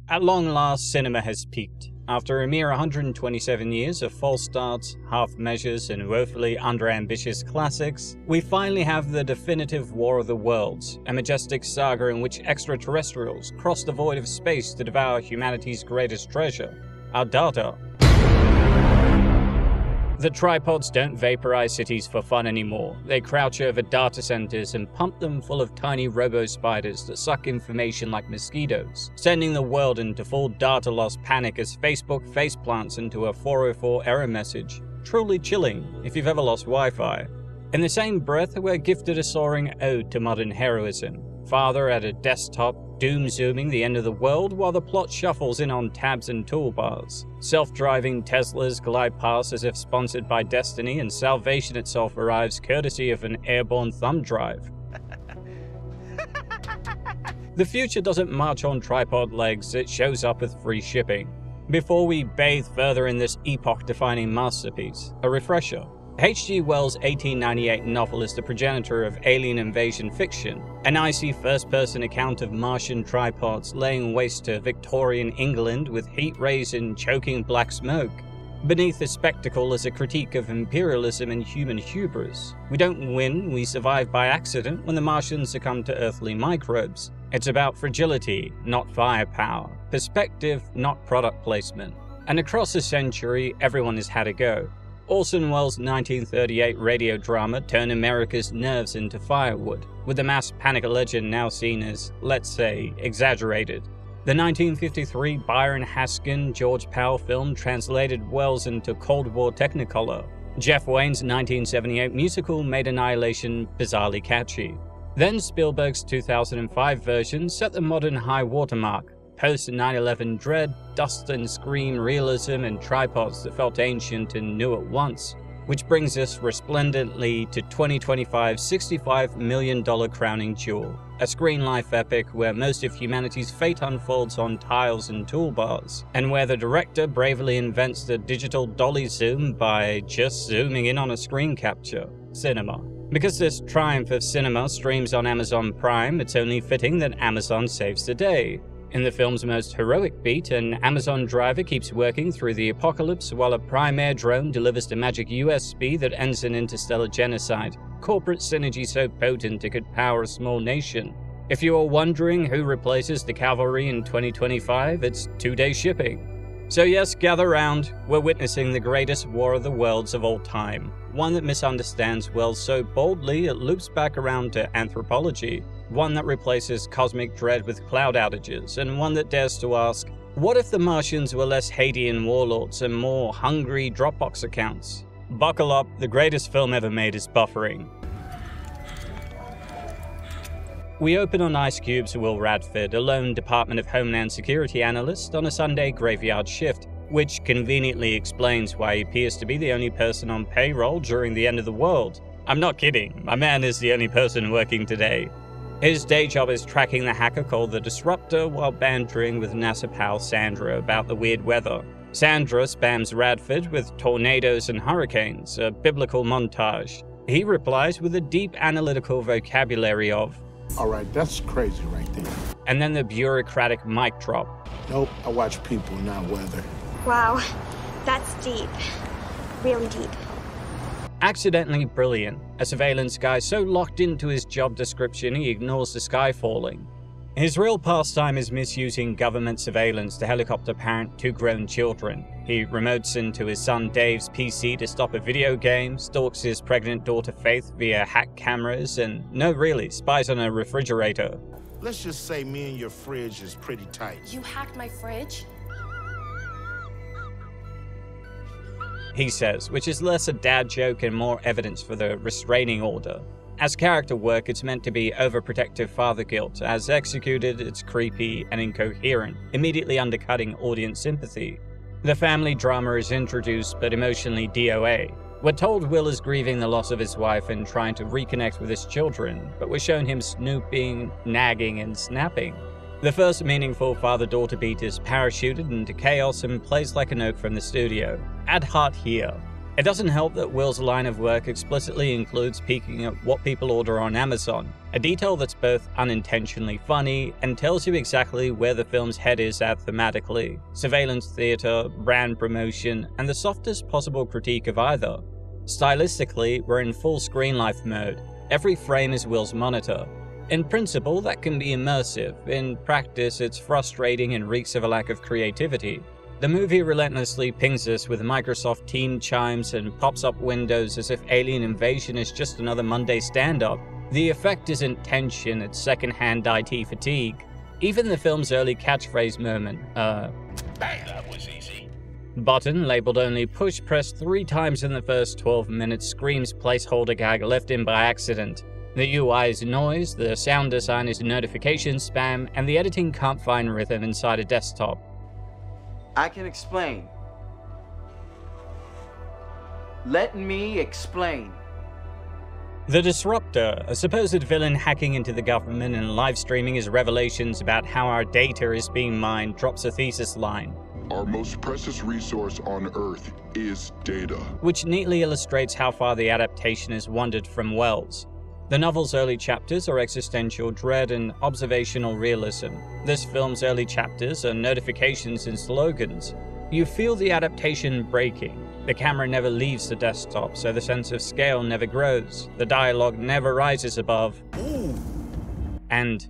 At long last, cinema has peaked. After a mere 127 years of false starts, half measures, and woefully under-ambitious classics, we finally have the definitive War of the Worlds, a majestic saga in which extraterrestrials cross the void of space to devour humanity's greatest treasure, our data. The tripods don't vaporize cities for fun anymore. They crouch over data centers and pump them full of tiny robo-spiders that suck information like mosquitoes, sending the world into full data loss panic as Facebook faceplants into a 404 error message. Truly chilling if you've ever lost Wi-Fi. In the same breath, we're gifted a soaring ode to modern heroism. Father at a desktop, doom-zooming the end of the world while the plot shuffles in on tabs and toolbars. Self-driving Teslas glide past as if sponsored by Destiny, and salvation itself arrives courtesy of an airborne thumb drive. The future doesn't march on tripod legs, it shows up with free shipping. Before we bathe further in this epoch-defining masterpiece, a refresher. H.G. Wells' 1898 novel is the progenitor of alien invasion fiction, an icy first-person account of Martian tripods laying waste to Victorian England with heat rays and choking black smoke. Beneath the spectacle is a critique of imperialism and human hubris. We don't win, we survive by accident when the Martians succumb to earthly microbes. It's about fragility, not firepower, perspective, not product placement. And across a century, everyone has had a go. Orson Welles' 1938 radio drama turned America's nerves into firewood, with the mass panic legend now seen as, let's say, exaggerated. The 1953 Byron Haskin George Powell film translated Welles into Cold War Technicolor. Jeff Wayne's 1978 musical made Annihilation bizarrely catchy. Then Spielberg's 2005 version set the modern high watermark. Post 9/11 dread, dust and scream realism, and tripods that felt ancient and new at once. Which brings us resplendently to 2025's $65 million crowning jewel. A screen life epic where most of humanity's fate unfolds on tiles and toolbars, and where the director bravely invents the digital dolly zoom by just zooming in on a screen capture. Cinema. Because this triumph of cinema streams on Amazon Prime, it's only fitting that Amazon saves the day. In the film's most heroic beat, an Amazon driver keeps working through the apocalypse while a Prime Air drone delivers the magic USB that ends in interstellar genocide. Corporate synergy so potent it could power a small nation. If you are wondering who replaces the cavalry in 2025, it's 2-day shipping. So yes, gather round. We're witnessing the greatest War of the Worlds of all time. One that misunderstands Wells so boldly it loops back around to anthropology. One that replaces cosmic dread with cloud outages, and one that dares to ask, what if the Martians were less Hadean warlords and more hungry Dropbox accounts? Buckle up, the greatest film ever made is buffering. We open on Ice Cube's Will Radford, a lone Department of Homeland Security analyst on a Sunday graveyard shift, which conveniently explains why he appears to be the only person on payroll during the end of the world. I'm not kidding, my man is the only person working today. His day job is tracking the hacker called the Disruptor while bantering with NASA pal Sandra about the weird weather. Sandra spams Radford with tornadoes and hurricanes, a biblical montage. He replies with a deep analytical vocabulary of, "Alright, that's crazy right there." And then the bureaucratic mic drop. "Nope, I watch people, not weather." Wow, that's deep. Really deep. Accidentally brilliant, a surveillance guy so locked into his job description he ignores the sky falling. His real pastime is misusing government surveillance to helicopter parent 2 grown children. He remotes into his son Dave's PC to stop a video game, stalks his pregnant daughter Faith via hack cameras, and no really, spies on a refrigerator. "Let's just say me and your fridge is pretty tight." You hacked my fridge? He says, which is less a dad joke and more evidence for the restraining order. As character work, it's meant to be overprotective father guilt. As executed, it's creepy and incoherent, immediately undercutting audience sympathy. The family drama is introduced, but emotionally DOA. We're told Will is grieving the loss of his wife and trying to reconnect with his children, but we're shown him snooping, nagging, and snapping. The first meaningful father-daughter beat is parachuted into chaos and plays like a note from the studio. Add heart here. It doesn't help that Will's line of work explicitly includes peeking at what people order on Amazon, a detail that's both unintentionally funny and tells you exactly where the film's head is at thematically: surveillance theater, brand promotion, and the softest possible critique of either. Stylistically, we're in full screen life mode. Every frame is Will's monitor. In principle, that can be immersive. In practice, it's frustrating and reeks of a lack of creativity. The movie relentlessly pings us with Microsoft Team chimes and pops up windows as if Alien Invasion is just another Monday stand-up. The effect isn't tension, it's second-hand IT fatigue. Even the film's early catchphrase moment, Bang, that was easy. button, labeled only push, pressed 3 times in the first 12 minutes, screams placeholder gag left in by accident. The UI is noise, the sound design is notification spam, and the editing can't find rhythm inside a desktop. I can explain. Let me explain. The Disruptor, a supposed villain hacking into the government and live streaming his revelations about how our data is being mined, drops a thesis line. Our most precious resource on Earth is data. Which neatly illustrates how far the adaptation has wandered from Wells. The novel's early chapters are existential dread and observational realism. This film's early chapters are notifications and slogans. You feel the adaptation breaking. The camera never leaves the desktop, so the sense of scale never grows. The dialogue never rises above. Ooh. And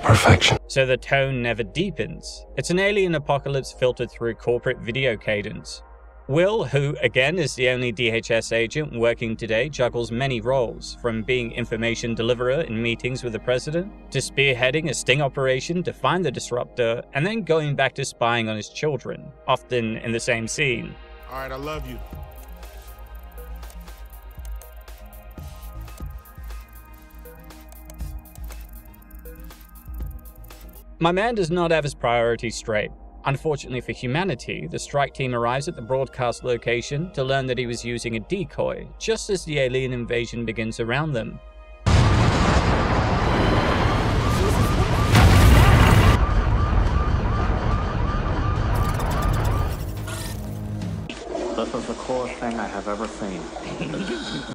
perfection. so the tone never deepens. It's an alien apocalypse filtered through corporate video cadence. Will, who again is the only DHS agent working today, juggles many roles, from being information deliverer in meetings with the president, to spearheading a sting operation to find the Disruptor, and then going back to spying on his children, often in the same scene. All right, I love you. My man does not have his priorities straight. Unfortunately for humanity, the strike team arrives at the broadcast location to learn that he was using a decoy, just as the alien invasion begins around them. This is the coolest thing I have ever seen.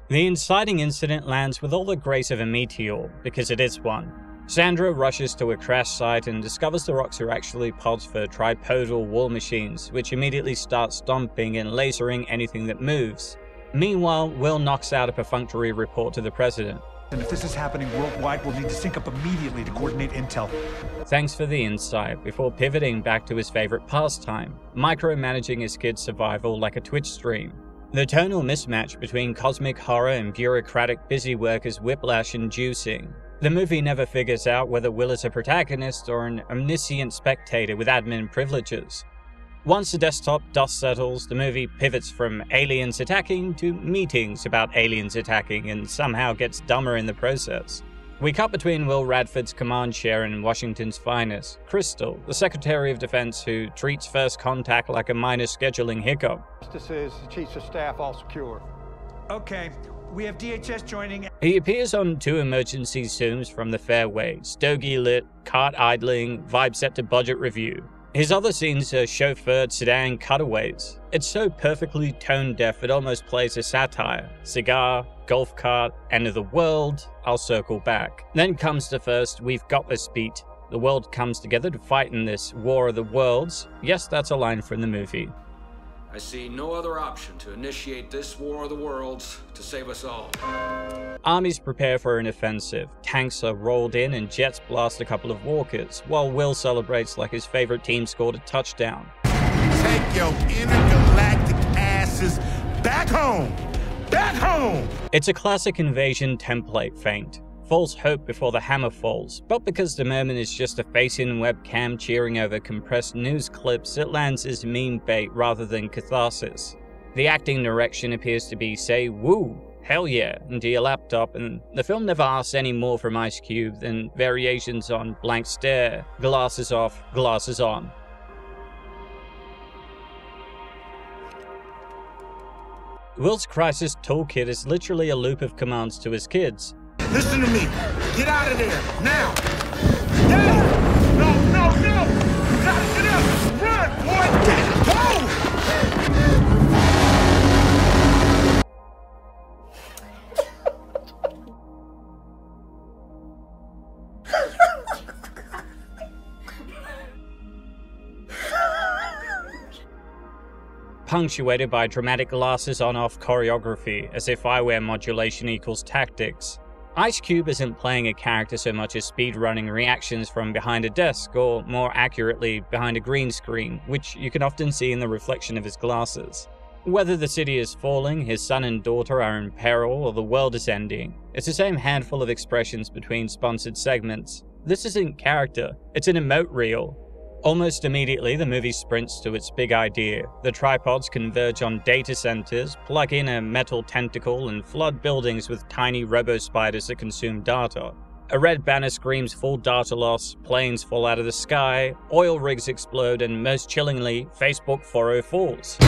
The inciting incident lands with all the grace of a meteor, because it is one. Sandra rushes to a crash site and discovers the rocks are actually pods for tripodal war machines, which immediately start stomping and lasering anything that moves. Meanwhile, Will knocks out a perfunctory report to the president. And if this is happening worldwide, we'll need to sync up immediately to coordinate intel. Thanks for the insight, before pivoting back to his favorite pastime, micromanaging his kid's survival like a Twitch stream. The tonal mismatch between cosmic horror and bureaucratic busywork is whiplash-inducing. The movie never figures out whether Will is a protagonist or an omniscient spectator with admin privileges. Once the desktop dust settles, the movie pivots from aliens attacking to meetings about aliens attacking, and somehow gets dumber in the process. We cut between Will Radford's command chair and Washington's finest, Crystal, the Secretary of Defense who treats first contact like a minor scheduling hiccup. This is the Chiefs of Staff, all secure. Okay, we have DHS joining. He appears on 2 emergency zooms from the fairway, stogie lit, cart idling, vibe set to budget review. His other scenes are chauffeured sedan cutaways. It's so perfectly tone-deaf it almost plays a satire. Cigar, golf cart, end of the world, I'll circle back. Then comes the first "we've got this" beat. The world comes together to fight in this war of the worlds. Yes, that's a line from the movie. I see no other option to initiate this war of the worlds to save us all. Armies prepare for an offensive, tanks are rolled in and jets blast a couple of walkers, while Will celebrates like his favorite team scored a touchdown. Take your intergalactic asses back home! Back home! It's a classic invasion template feint. False hope before the hammer falls, but because the moment is just a face-in webcam cheering over compressed news clips, it lands as meme bait rather than catharsis. The acting direction appears to be say woo, hell yeah, into your laptop, and the film never asks any more from Ice Cube than variations on blank stare, glasses off, glasses on. Will's crisis toolkit is literally a loop of commands to his kids. Listen to me. Get out of there, now! Dad! No, no, no! punctuated by dramatic glasses on-off choreography, as if eyewear modulation equals tactics. Ice Cube isn't playing a character so much as speedrunning reactions from behind a desk, or more accurately, behind a green screen, which you can often see in the reflection of his glasses. Whether the city is falling, his son and daughter are in peril, or the world is ending, it's the same handful of expressions between sponsored segments. This isn't character, it's an emote reel. Almost immediately, the movie sprints to its big idea. The tripods converge on data centers, plug in a metal tentacle, and flood buildings with tiny robo-spiders that consume data. A red banner screams full data loss, planes fall out of the sky, oil rigs explode, and most chillingly, Facebook 4.0 falls.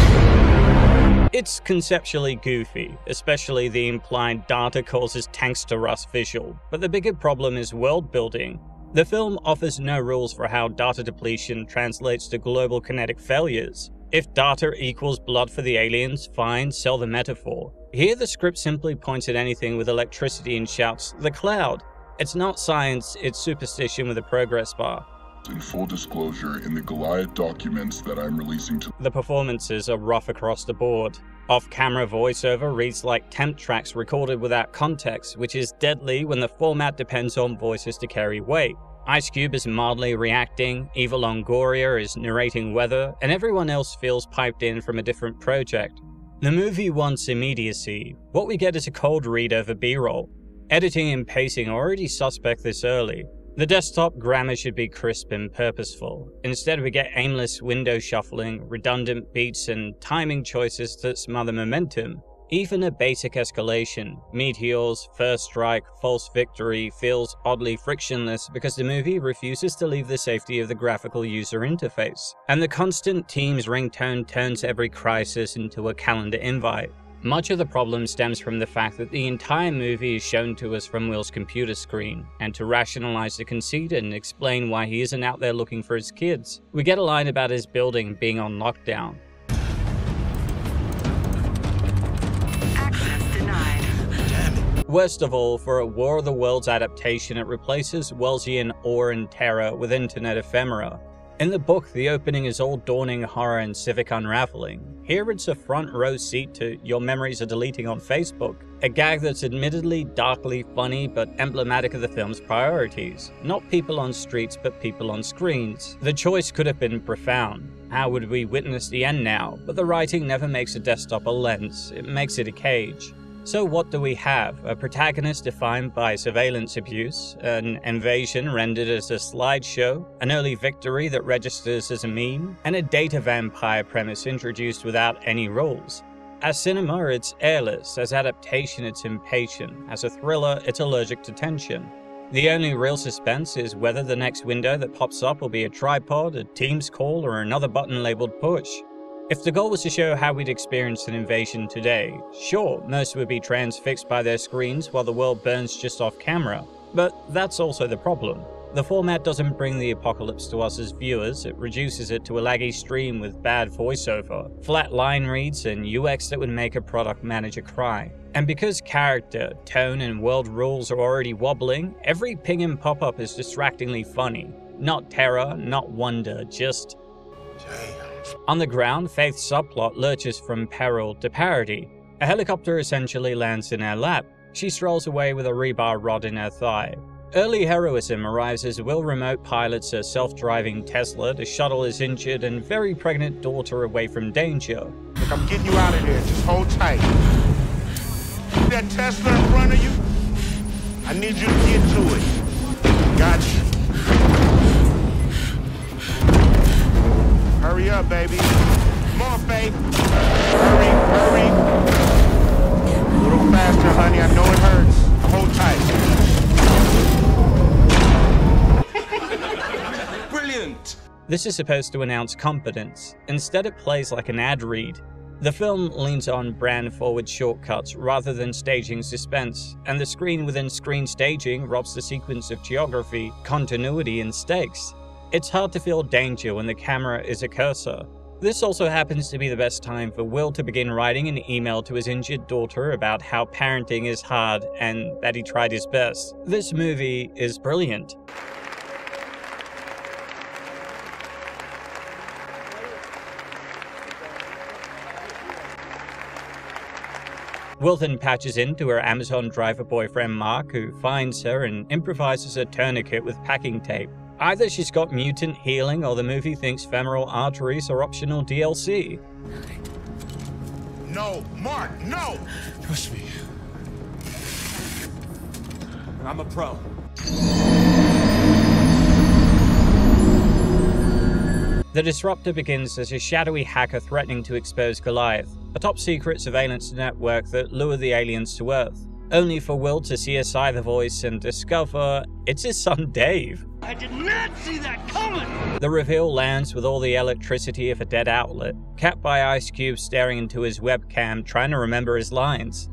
It's conceptually goofy, especially the implied data causes tanks to rust visual, but the bigger problem is world building. The film offers no rules for how data depletion translates to global kinetic failures. If data equals blood for the aliens, fine, sell the metaphor. Here the script simply points at anything with electricity and shouts, "The cloud!" It's not science, it's superstition with a progress bar. In full disclosure, in the Goliath documents that I'm releasing to The performances are rough across the board. Off-camera voiceover reads like temp tracks recorded without context, which is deadly when the format depends on voices to carry weight. Ice Cube is mildly reacting, Eva Longoria is narrating weather, and everyone else feels piped in from a different project. The movie wants immediacy. What we get is a cold read over B-roll. Editing and pacing already suspect this early. The desktop grammar should be crisp and purposeful. Instead, we get aimless window shuffling, redundant beats, and timing choices that smother momentum. Even a basic escalation, meteors, first strike, false victory, feels oddly frictionless because the movie refuses to leave the safety of the graphical user interface. And the constant Teams ringtone turns every crisis into a calendar invite. Much of the problem stems from the fact that the entire movie is shown to us from Will's computer screen, and to rationalize the conceit and explain why he isn't out there looking for his kids, we get a line about his building being on lockdown. Access denied. Worst of all, for a War of the Worlds adaptation, it replaces Wellesian awe and terror with internet ephemera. In the book, the opening is all dawning horror and civic unraveling. Here it's a front row seat to "your memories are deleting on Facebook," a gag that's admittedly darkly funny but emblematic of the film's priorities. Not people on streets, but people on screens. The choice could have been profound. How would we witness the end now? But the writing never makes a desktop a lens, it makes it a cage. So what do we have? A protagonist defined by surveillance abuse, an invasion rendered as a slideshow, an early victory that registers as a meme, and a data vampire premise introduced without any rules. As cinema, it's airless. As adaptation, it's impatient. As a thriller, it's allergic to tension. The only real suspense is whether the next window that pops up will be a tripod, a Teams call, or another button labeled push. If the goal was to show how we'd experience an invasion today, sure, most would be transfixed by their screens while the world burns just off camera. But that's also the problem. The format doesn't bring the apocalypse to us as viewers, it reduces it to a laggy stream with bad voiceover, flat line reads, and UX that would make a product manager cry. And because character, tone, and world rules are already wobbling, every ping and pop-up is distractingly funny. Not terror, not wonder, just... On the ground, Faith's subplot lurches from peril to parody. A helicopter essentially lands in her lap. She strolls away with a rebar rod in her thigh. Early heroism arrives as Will remote pilots a self-driving Tesla to shuttle his injured and very pregnant daughter away from danger. Look, I'm getting you out of there. Just hold tight. See that Tesla in front of you? I need you to get to it. Gotcha. Hurry up, baby. Come on, Faith. Hurry. A little faster, honey. I know it hurts. Hold tight. Brilliant! This is supposed to announce competence. Instead, it plays like an ad read. The film leans on brand-forward shortcuts rather than staging suspense, and the screen-within-screen staging robs the sequence of geography, continuity, and stakes. It's hard to feel danger when the camera is a cursor. This also happens to be the best time for Will to begin writing an email to his injured daughter about how parenting is hard and that he tried his best. This movie is brilliant. Will then patches into her Amazon driver boyfriend Mark, who finds her and improvises a tourniquet with packing tape. Either she's got mutant healing or the movie thinks femoral arteries are optional DLC. No, Mark, no! Trust me. I'm a pro. The Disruptor begins as a shadowy hacker threatening to expose Goliath, a top-secret surveillance network that lured the aliens to Earth, only for Will to CSI the voice and discover it's his son Dave. I did not see that coming! The reveal lands with all the electricity of a dead outlet, capped by Ice Cube staring into his webcam trying to remember his lines.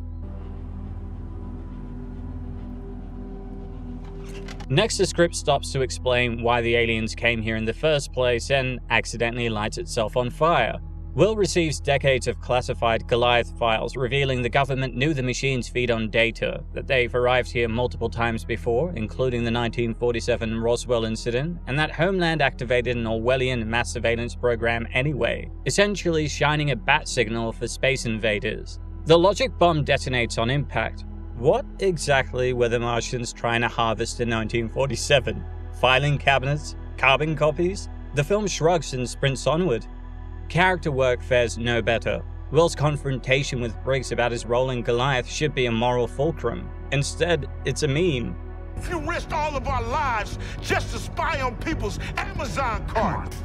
Next, the script stops to explain why the aliens came here in the first place and accidentally lights itself on fire. Will receives decades of classified Goliath files revealing the government knew the machines feed on data, that they've arrived here multiple times before, including the 1947 Roswell incident, and that Homeland activated an Orwellian mass surveillance program anyway, essentially shining a bat signal for space invaders. The logic bomb detonates on impact. What exactly were the Martians trying to harvest in 1947? Filing cabinets? Carbon copies? The film shrugs and sprints onward. Character work fares no better. Will's confrontation with Briggs about his role in Goliath should be a moral fulcrum. Instead, it's a meme. If you risked all of our lives just to spy on people's Amazon cart.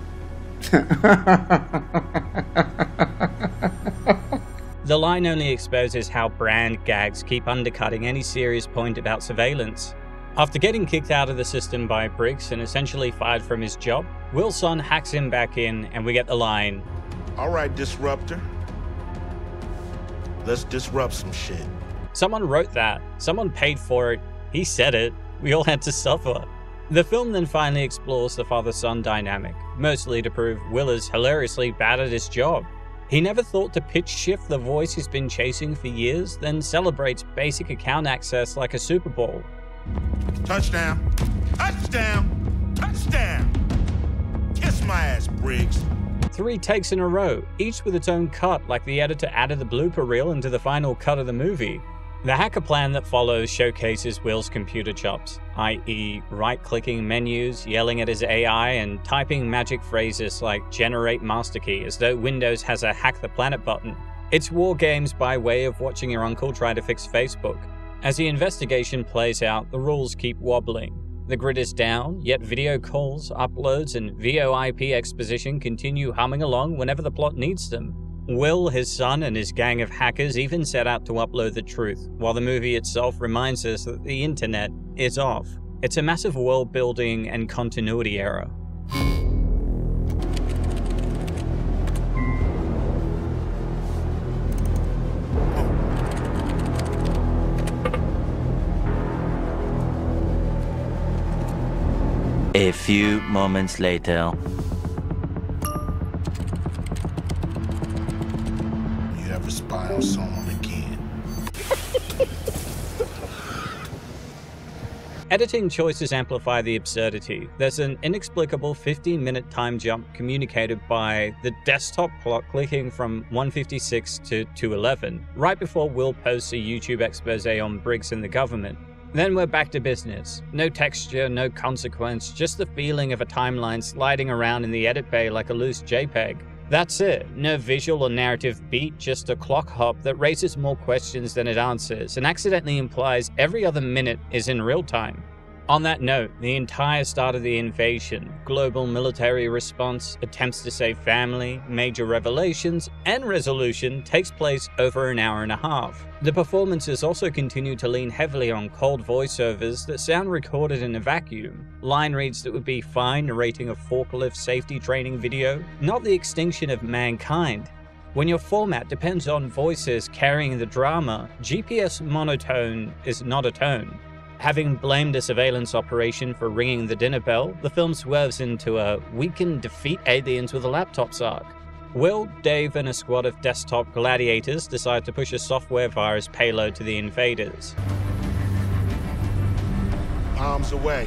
The line only exposes how brand gags keep undercutting any serious point about surveillance. After getting kicked out of the system by Briggs and essentially fired from his job, Will's son hacks him back in and we get the line, "All right, Disruptor. Let's disrupt some shit." Someone wrote that, someone paid for it, he said it, we all had to suffer. The film then finally explores the father-son dynamic, mostly to prove Will is hilariously bad at his job. He never thought to pitch shift the voice he's been chasing for years, then celebrates basic account access like a Super Bowl. Touchdown! Touchdown! Touchdown! Kiss my ass, Briggs. 3 takes in a row, each with its own cut like the editor added the blooper reel into the final cut of the movie. The hacker plan that follows showcases Will's computer chops, i.e. right-clicking menus, yelling at his AI, and typing magic phrases like generate master key as though Windows has a hack the planet button. It's war games by way of watching your uncle try to fix Facebook. As the investigation plays out, the rules keep wobbling. The grid is down, yet video calls, uploads, and VoIP exposition continue humming along whenever the plot needs them. Will, his son, and his gang of hackers even set out to upload the truth, while the movie itself reminds us that the internet is off. It's a massive world building and continuity error. A few moments later. You ever spy on someone again? Editing choices amplify the absurdity. There's an inexplicable 15-minute time jump communicated by the desktop clock clicking from 156 to 211, right before Will posts a YouTube expose on Briggs and the government. Then we're back to business. No texture, no consequence, just the feeling of a timeline sliding around in the edit bay like a loose JPEG. That's it. No visual or narrative beat, just a clock hop that raises more questions than it answers and accidentally implies every other minute is in real time. On that note, the entire start of the invasion, global military response, attempts to save family, major revelations, and resolution takes place over an hour and a half. The performances also continue to lean heavily on cold voiceovers that sound recorded in a vacuum, line reads that would be fine narrating a forklift safety training video, not the extinction of mankind. When your format depends on voices carrying the drama, GPS monotone is not a tone. Having blamed a surveillance operation for ringing the dinner bell, the film swerves into a "we can defeat aliens with a laptops" arc. Will, Dave, and a squad of desktop gladiators decide to push a software virus payload to the invaders. Arms away.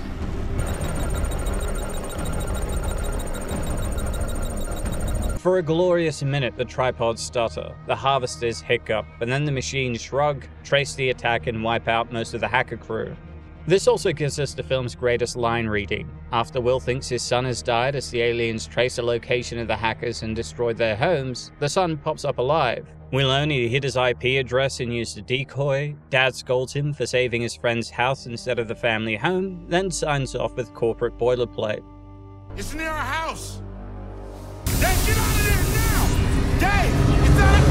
For a glorious minute, the tripods stutter, the harvesters hiccup, and then the machines shrug, trace the attack, and wipe out most of the hacker crew. This also gives us the film's greatest line reading. After Will thinks his son has died as the aliens trace the location of the hackers and destroyed their homes, the son pops up alive. Will only hid his IP address and used a decoy. Dad scolds him for saving his friend's house instead of the family home, then signs off with corporate boilerplate. It's near our house. Dave, get out of there now! Dave, it's out of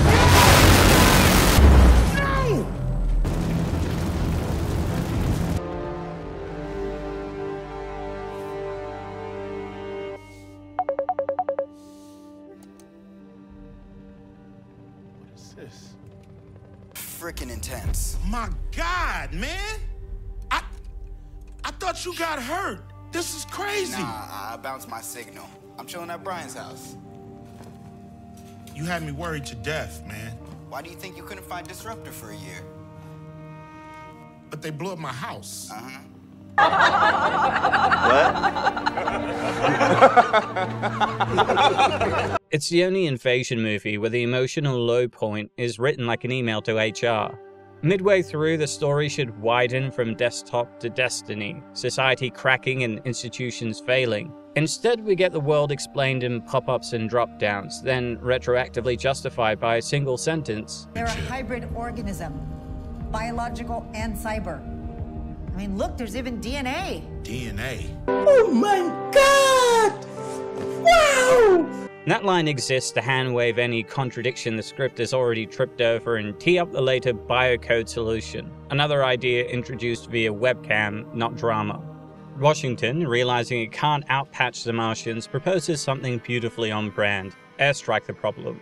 No! What is this? Frickin' intense. My God, man! I thought you got hurt. This is crazy. Nah, I bounced my signal. I'm chilling at Brian's house. You had me worried to death, man. Why do you think you couldn't find Disruptor for a year? But they blew up my house. What? It's the only invasion movie where the emotional low point is written like an email to HR. Midway through, the story should widen from desktop to destiny, society cracking and institutions failing. Instead, we get the world explained in pop-ups and drop-downs, then retroactively justified by a single sentence. They're a hybrid organism, biological and cyber. I mean, look, there's even DNA. DNA? Oh my God! Wow! That line exists to hand-wave any contradiction the script has already tripped over and tee up the later biocode solution, another idea introduced via webcam, not drama. Washington, realizing it can't outpatch the Martians, proposes something beautifully on brand: airstrike the problem.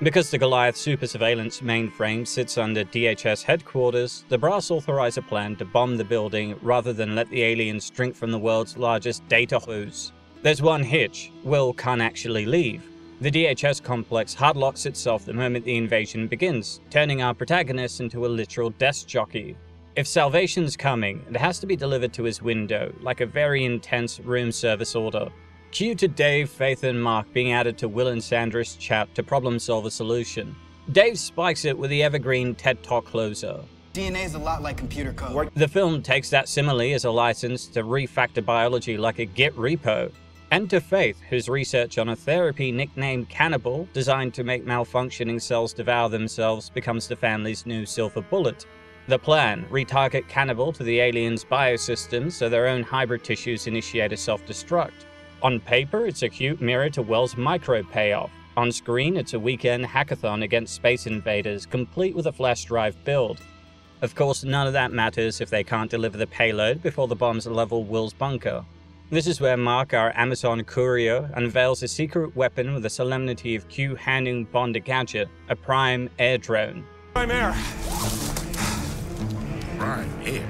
Because the Goliath super surveillance mainframe sits under DHS headquarters, the brass authorize a plan to bomb the building rather than let the aliens drink from the world's largest data hose. There's one hitch: Will can't actually leave. The DHS complex hardlocks itself the moment the invasion begins, turning our protagonist into a literal desk jockey. If salvation's coming, it has to be delivered to his window, like a very intense room service order. Cue to Dave, Faith, and Mark being added to Will and Sandra's chat to problem solve a solution. Dave spikes it with the evergreen TED Talk closer. DNA's a lot like computer code. The film takes that simile as a license to refactor biology like a Git repo. And to Faith, whose research on a therapy nicknamed Cannibal, designed to make malfunctioning cells devour themselves, becomes the family's new silver bullet. The plan: retarget Cannibal to the aliens' biosystems so their own hybrid tissues initiate a self-destruct. On paper, it's a cute mirror to Wells' micro payoff. On screen, it's a weekend hackathon against space invaders, complete with a flash drive build. Of course, none of that matters if they can't deliver the payload before the bombs level Will's bunker. This is where Mark, our Amazon courier, unveils a secret weapon with the solemnity of Q handing Bond a gadget: a prime air drone. Prime air. Prime air.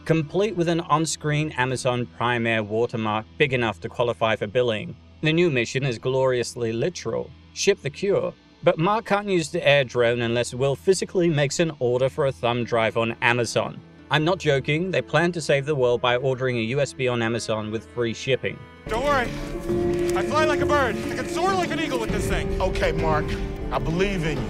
Complete with an on-screen Amazon Prime Air watermark big enough to qualify for billing. The new mission is gloriously literal: ship the cure. But Mark can't use the air drone unless Will physically makes an order for a thumb drive on Amazon. I'm not joking, they plan to save the world by ordering a USB on Amazon with free shipping. Don't worry, I fly like a bird. I can soar like an eagle with this thing. Okay, Mark, I believe in you.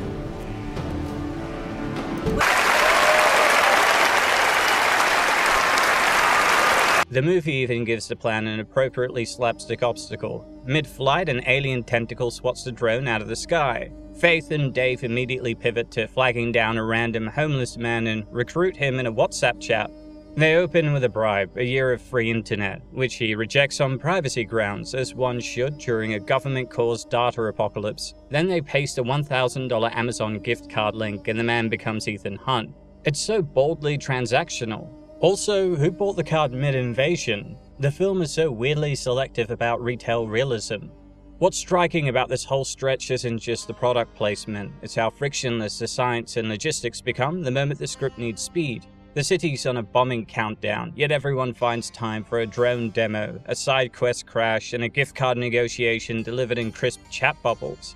The movie even gives the plan an appropriately slapstick obstacle. Mid-flight, an alien tentacle swats the drone out of the sky. Faith and Dave immediately pivot to flagging down a random homeless man and recruit him in a WhatsApp chat. They open with a bribe: a year of free internet, which he rejects on privacy grounds, as one should during a government-caused data apocalypse. Then they paste a $1,000 Amazon gift card link and the man becomes Ethan Hunt. It's so boldly transactional. Also, who bought the card mid-invasion? The film is so weirdly selective about retail realism. What's striking about this whole stretch isn't just the product placement, it's how frictionless the science and logistics become the moment the script needs speed. The city's on a bombing countdown, yet everyone finds time for a drone demo, a side quest crash, and a gift card negotiation delivered in crisp chat bubbles.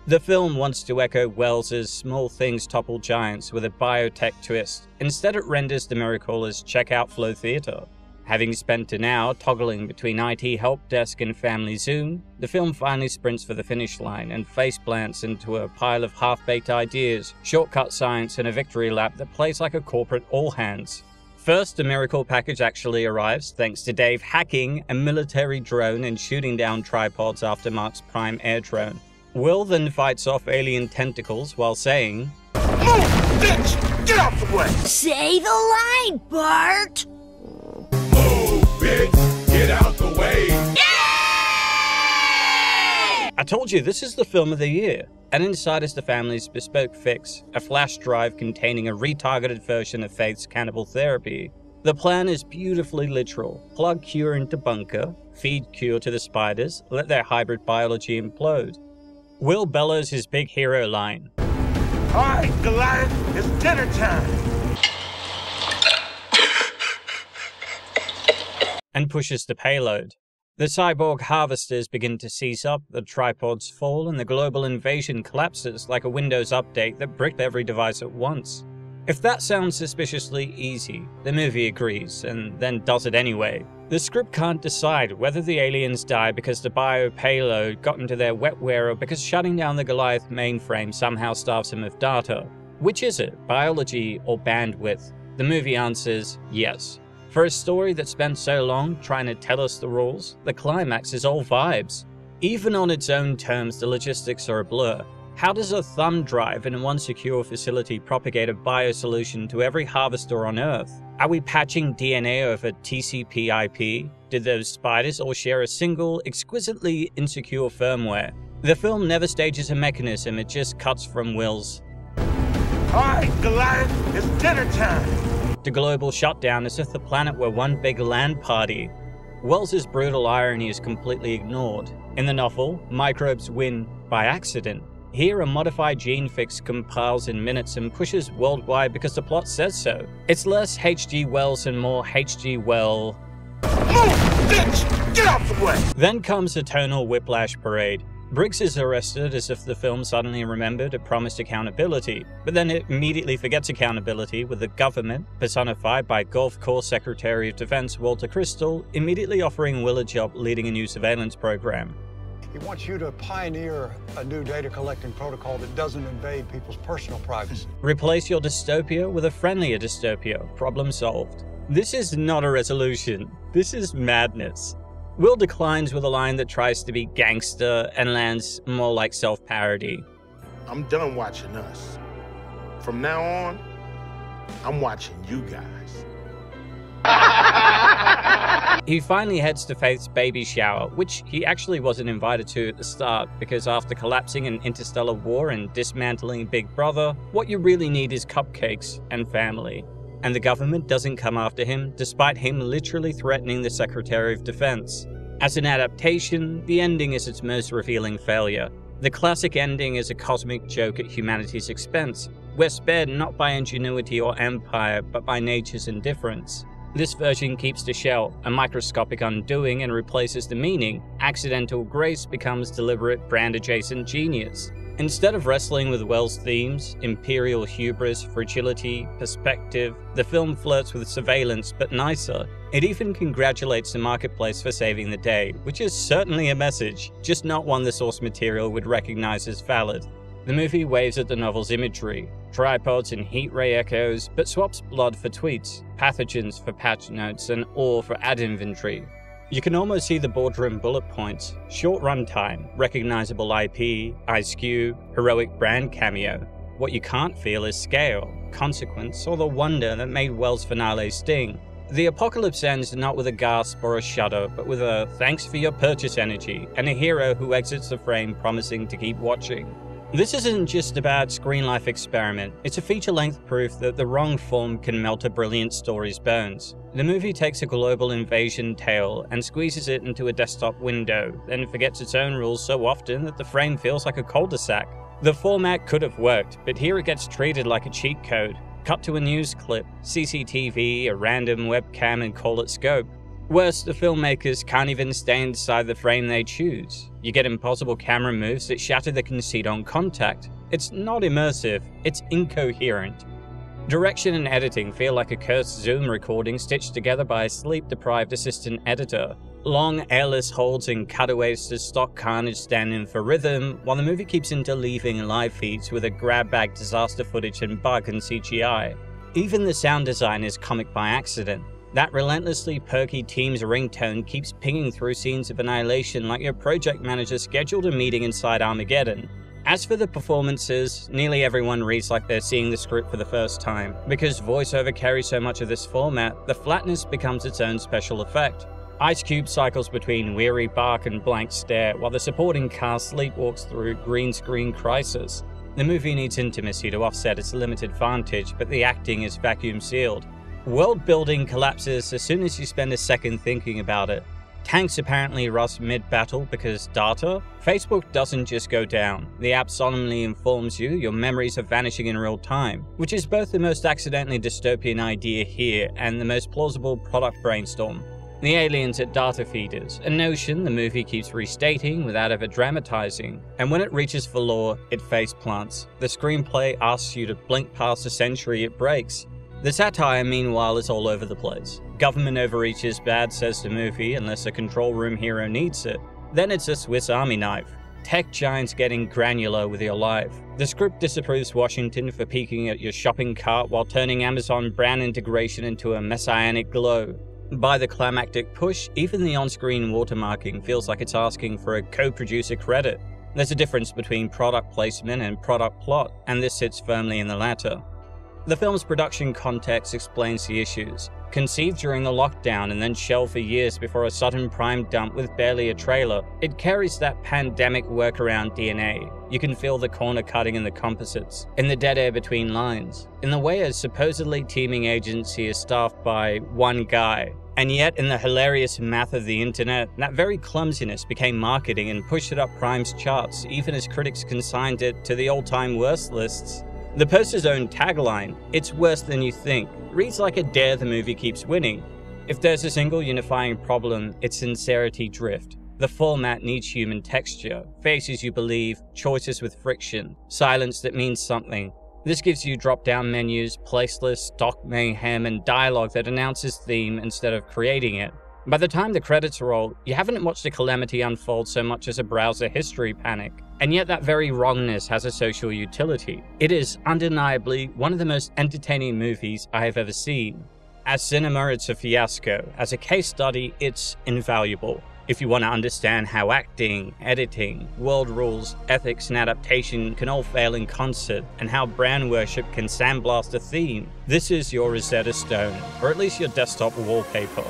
The film wants to echo Wells's small things topple giants with a biotech twist. Instead, it renders the miracle as checkout flow theater. Having spent an hour toggling between IT help desk and family Zoom, the film finally sprints for the finish line and face plants into a pile of half-baked ideas, shortcut science, and a victory lap that plays like a corporate all-hands. First, a miracle package actually arrives thanks to Dave hacking a military drone and shooting down tripods after Mark's prime air drone. Will then fights off alien tentacles while saying, "Move, bitch! Get out the way!" Say the line, Bart! Move, bitch! Get out the way! I told you, this is the film of the year. And inside is the family's bespoke fix, a flash drive containing a retargeted version of Faith's cannibal therapy. The plan is beautifully literal. Plug Cure into bunker, feed Cure to the spiders, let their hybrid biology implode. Will bellows his big hero line. Alright, Goliath, it's dinner time! And pushes the payload. The cyborg harvesters begin to seize up, the tripods fall, and the global invasion collapses like a Windows update that bricked every device at once. If that sounds suspiciously easy, the movie agrees, and then does it anyway. The script can't decide whether the aliens die because the bio payload got into their wetware or because shutting down the Goliath mainframe somehow starves him of data. Which is it, biology or bandwidth? The movie answers yes. For a story that spent so long trying to tell us the rules, the climax is all vibes. Even on its own terms, the logistics are a blur. How does a thumb drive in one secure facility propagate a biosolution to every harvester on Earth? Are we patching DNA over TCP/IP? Did those spiders all share a single, exquisitely insecure firmware? The film never stages a mechanism, it just cuts from Will's. Alright, Goliath, it's dinner time! To global shutdown as if the planet were one big land party. Wells's brutal irony is completely ignored. In the novel, microbes win by accident. Here, a modified gene fix compiles in minutes and pushes worldwide because the plot says so. It's less H.G. Wells and more H.G. Well... Move, bitch! Get out the way! Then comes a tonal whiplash parade. Briggs is arrested as if the film suddenly remembered it promised accountability, but then it immediately forgets accountability with the government, personified by Gulf Corps Secretary of Defense Walter Crystal, immediately offering Will a job leading a new surveillance program. He wants you to pioneer a new data collecting protocol that doesn't invade people's personal privacy. Replace your dystopia with a friendlier dystopia. Problem solved. This is not a resolution. This is madness. Will declines with a line that tries to be gangster and lands more like self-parody. I'm done watching us. From now on, I'm watching you guys. He finally heads to Faith's baby shower, which he actually wasn't invited to at the start, because after collapsing an interstellar war and dismantling Big Brother, what you really need is cupcakes and family. And the government doesn't come after him, despite him literally threatening the Secretary of Defense. As an adaptation, the ending is its most revealing failure. The classic ending is a cosmic joke at humanity's expense. We're spared not by ingenuity or empire, but by nature's indifference. This version keeps the shell, a microscopic undoing, and replaces the meaning. Accidental grace becomes deliberate brand-adjacent genius. Instead of wrestling with Wells' themes, imperial hubris, fragility, perspective, the film flirts with surveillance, but nicer. It even congratulates the marketplace for saving the day, which is certainly a message, just not one the source material would recognize as valid. The movie waves at the novel's imagery, tripods and heat ray echoes, but swaps blood for tweets, pathogens for patch notes, and ore for ad inventory. You can almost see the boardroom bullet points, short runtime, recognizable IP, ISQ, heroic brand cameo. What you can't feel is scale, consequence, or the wonder that made Wells' finale sting. The apocalypse ends not with a gasp or a shudder, but with a thanks for your purchase energy, and a hero who exits the frame promising to keep watching. This isn't just a bad screen life experiment, it's a feature-length proof that the wrong form can melt a brilliant story's bones. The movie takes a global invasion tale and squeezes it into a desktop window, then forgets its own rules so often that the frame feels like a cul-de-sac. The format could have worked, but here it gets treated like a cheat code. Cut to a news clip, CCTV, a random webcam, and call it scope. Worse, the filmmakers can't even stay inside the frame they choose. You get impossible camera moves that shatter the conceit on contact. It's not immersive, it's incoherent. Direction and editing feel like a cursed Zoom recording stitched together by a sleep-deprived assistant editor. Long, airless holds and cutaways to stock carnage stand in for rhythm, while the movie keeps interleaving live feeds with a grab bag disaster footage and bug and CGI. Even the sound design is comic by accident. That relentlessly perky team's ringtone keeps pinging through scenes of annihilation like your project manager scheduled a meeting inside Armageddon. As for the performances, nearly everyone reads like they're seeing the script for the first time. Because voiceover carries so much of this format, the flatness becomes its own special effect. Ice Cube cycles between weary bark and blank stare, while the supporting cast sleepwalks through green screen crisis. The movie needs intimacy to offset its limited vantage, but the acting is vacuum sealed. World building collapses as soon as you spend a second thinking about it. Tanks apparently rust mid-battle because data? Facebook doesn't just go down. The app solemnly informs you your memories are vanishing in real time, which is both the most accidentally dystopian idea here and the most plausible product brainstorm. The aliens are data feeders, a notion the movie keeps restating without ever dramatizing, and when it reaches for lore, it face plants. The screenplay asks you to blink past a century it breaks. The satire, meanwhile, is all over the place. Government overreach is bad, says the movie, unless a control room hero needs it. Then it's a Swiss Army knife. Tech giants getting granular with your life. The script disapproves Washington for peeking at your shopping cart while turning Amazon brand integration into a messianic glow. By the climactic push, even the on-screen watermarking feels like it's asking for a co-producer credit. There's a difference between product placement and product plot, and this sits firmly in the latter. The film's production context explains the issues. Conceived during the lockdown and then shelved for years before a sudden prime dump with barely a trailer, it carries that pandemic workaround DNA. You can feel the corner cutting in the composites, in the dead air between lines, in the way a supposedly teaming agency is staffed by one guy. And yet, in the hilarious math of the internet, that very clumsiness became marketing and pushed it up Prime's charts, even as critics consigned it to the all-time worst lists. The poster's own tagline, "It's worse than you think," reads like a dare the movie keeps winning. If there's a single unifying problem, it's sincerity drift. The format needs human texture, faces you believe, choices with friction, silence that means something. This gives you drop-down menus, placeless, stock mayhem, and dialogue that announces theme instead of creating it. By the time the credits roll, you haven't watched a calamity unfold so much as a browser history panic. And yet that very wrongness has a social utility. It is undeniably one of the most entertaining movies I have ever seen. As cinema, it's a fiasco. As a case study, it's invaluable. If you want to understand how acting, editing, world rules, ethics, and adaptation can all fail in concert, and how brand worship can sandblast a theme, this is your Rosetta Stone, or at least your desktop wallpaper.